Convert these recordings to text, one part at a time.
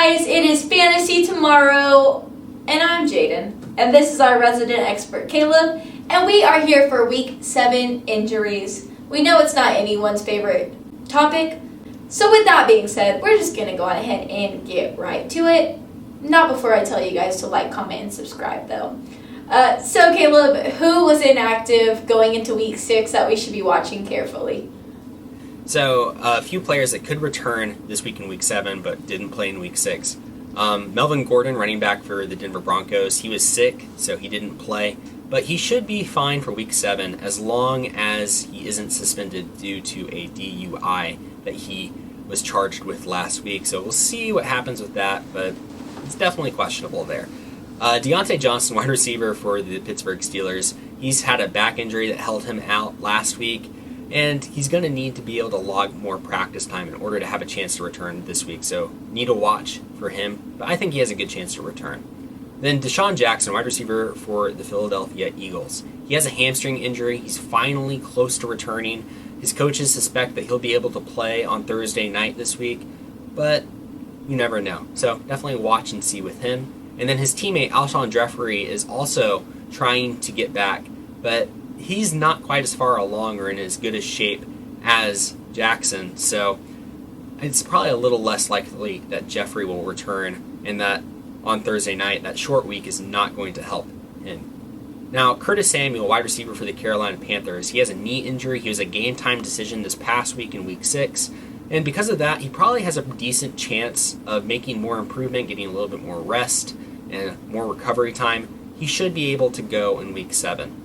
guys, it is Fantasy Tomorrow, and I'm Jaden, and this is our resident expert, Caleb, and we are here for Week 7 injuries. We know it's not anyone's favorite topic, so with that being said, we're just going to go on ahead and get right to it. Not before I tell you guys to like, comment, and subscribe, though. So Caleb, who was inactive going into Week 6 that we should be watching carefully? So, a few players that could return this week in Week 7, but didn't play in Week 6. Melvin Gordon, running back for the Denver Broncos, he was sick, so he didn't play. But he should be fine for Week 7 as long as he isn't suspended due to a DUI that he was charged with last week. So we'll see what happens with that, but it's definitely questionable there. Deontay Johnson, wide receiver for the Pittsburgh Steelers, he's had a back injury that held him out last week. And he's going to need to be able to log more practice time in order to have a chance to return this week. So need to watch for him. But I think he has a good chance to return. Then Deshaun Jackson, wide receiver for the Philadelphia Eagles. He has a hamstring injury. He's finally close to returning. His coaches suspect that he'll be able to play on Thursday night this week. But you never know. So definitely watch and see with him. And then his teammate Alshon Jeffrey is also trying to get back. But he's not quite as far along or in as good a shape as Jackson, so it's probably a little less likely that Jeffrey will return, and that on Thursday night, that short week is not going to help him. Now, Curtis Samuel, wide receiver for the Carolina Panthers, he has a knee injury. He was a game-time decision this past week in Week 6, and because of that, he probably has a decent chance of making more improvement, getting a little bit more rest and more recovery time. He should be able to go in Week 7.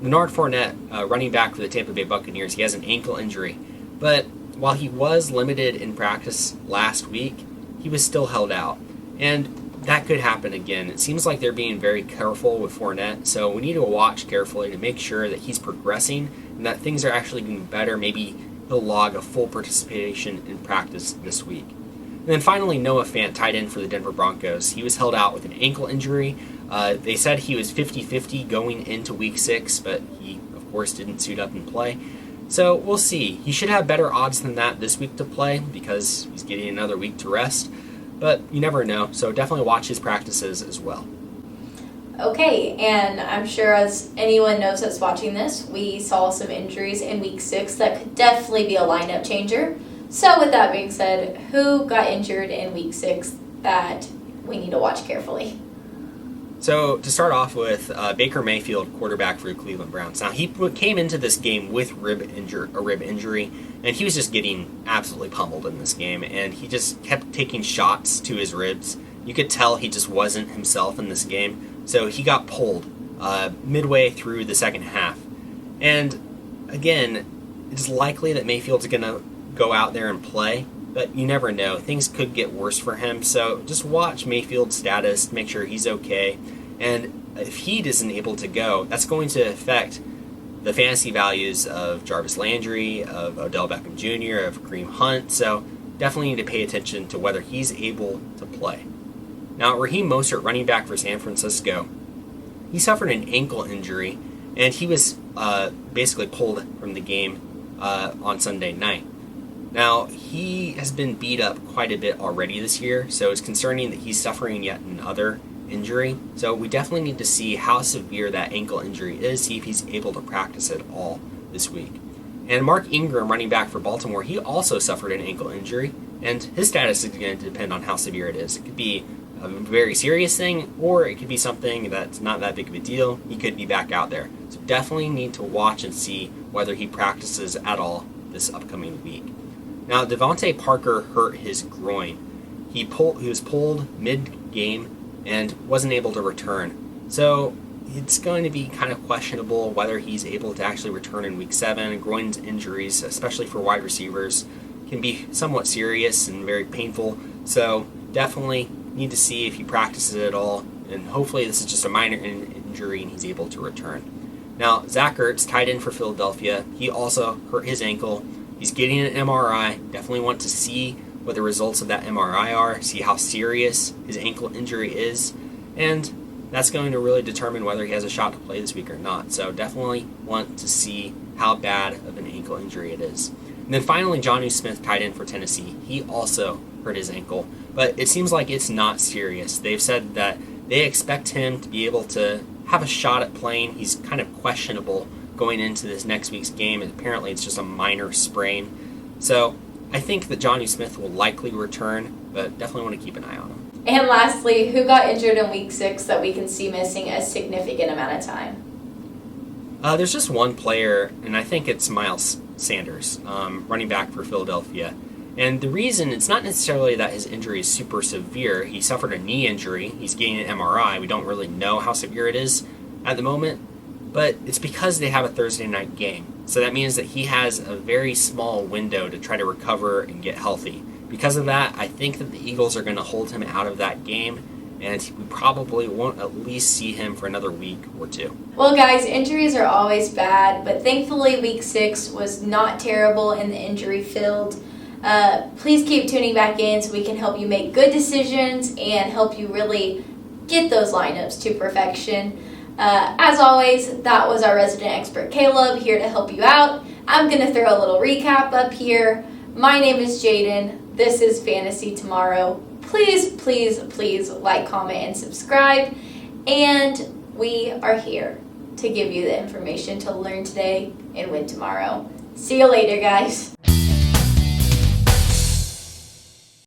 Leonard Fournette, running back for the Tampa Bay Buccaneers, he has an ankle injury. But while he was limited in practice last week, he was still held out. And that could happen again. It seems like they're being very careful with Fournette, so we need to watch carefully to make sure that he's progressing and that things are actually getting better. Maybe he'll log a full participation in practice this week. And then finally, Noah Fant, tight end for the Denver Broncos. He was held out with an ankle injury. They said he was 50-50 going into Week 6, but he, of course, didn't suit up and play. So we'll see. He should have better odds than that this week to play because he's getting another week to rest. But you never know, so definitely watch his practices as well. Okay, and I'm sure as anyone knows that's watching this, we saw some injuries in Week 6 that could definitely be a lineup changer. So with that being said, who got injured in Week 6 that we need to watch carefully? So to start off with, Baker Mayfield, quarterback for the Cleveland Browns. Now he came into this game with a rib injury, and he was just getting absolutely pummeled in this game, and he just kept taking shots to his ribs. You could tell he just wasn't himself in this game, so he got pulled midway through the second half. And again, it's likely that Mayfield's going to go out there and play, but you never know. Things could get worse for him, so just watch Mayfield's status, make sure he's okay. And if he isn't able to go, that's going to affect the fantasy values of Jarvis Landry, of Odell Beckham Jr., of Kareem Hunt, so definitely need to pay attention to whether he's able to play. Now, Raheem Mostert, running back for San Francisco, he suffered an ankle injury, and he was basically pulled from the game on Sunday night. Now, he has been beat up quite a bit already this year, so it's concerning that he's suffering yet another injury. So we definitely need to see how severe that ankle injury is, see if he's able to practice at all this week. And Mark Ingram, running back for Baltimore, he also suffered an ankle injury, and his status is going to depend on how severe it is. It could be a very serious thing, or it could be something that's not that big of a deal. He could be back out there. So definitely need to watch and see whether he practices at all this upcoming week. Now, Devontae Parker hurt his groin. He was pulled mid-game and wasn't able to return. So it's going to be kind of questionable whether he's able to actually return in Week 7. Groin injuries, especially for wide receivers, can be somewhat serious and very painful. So definitely need to see if he practices at all. And hopefully this is just a minor injury and he's able to return. Now, Zach Ertz, tight end for Philadelphia, he also hurt his ankle. He's getting an MRI. Definitely want to see what the results of that MRI are, see how serious his ankle injury is, and that's going to really determine whether he has a shot to play this week or not. So definitely want to see how bad of an ankle injury it is. And then finally, Jonnu Smith, tight end for Tennessee. He also hurt his ankle. But it seems like it's not serious. They've said that they expect him to be able to have a shot at playing. He's kind of questionable going into this next week's game, and apparently it's just a minor sprain. So I think that Jonnu Smith will likely return, but definitely want to keep an eye on him. And lastly, who got injured in week 6 that we can see missing a significant amount of time? There's just one player, and I think it's Miles Sanders, running back for Philadelphia. And the reason, it's not necessarily that his injury is super severe. He suffered a knee injury. He's getting an MRI. We don't really know how severe it is at the moment. But it's because they have a Thursday night game. So that means that he has a very small window to try to recover and get healthy. Because of that, I think that the Eagles are going to hold him out of that game, and we probably won't at least see him for another week or two. Well, guys, injuries are always bad, but thankfully week 6 was not terrible in the injury field. Please keep tuning back in so we can help you make good decisions and help you really get those lineups to perfection. As always, that was our resident expert Caleb here to help you out. I'm going to throw a little recap up here. My name is Jaden. This is Fantasy Tomorrow. Please, please, please like, comment, and subscribe. And we are here to give you the information to learn today and win tomorrow. See you later, guys.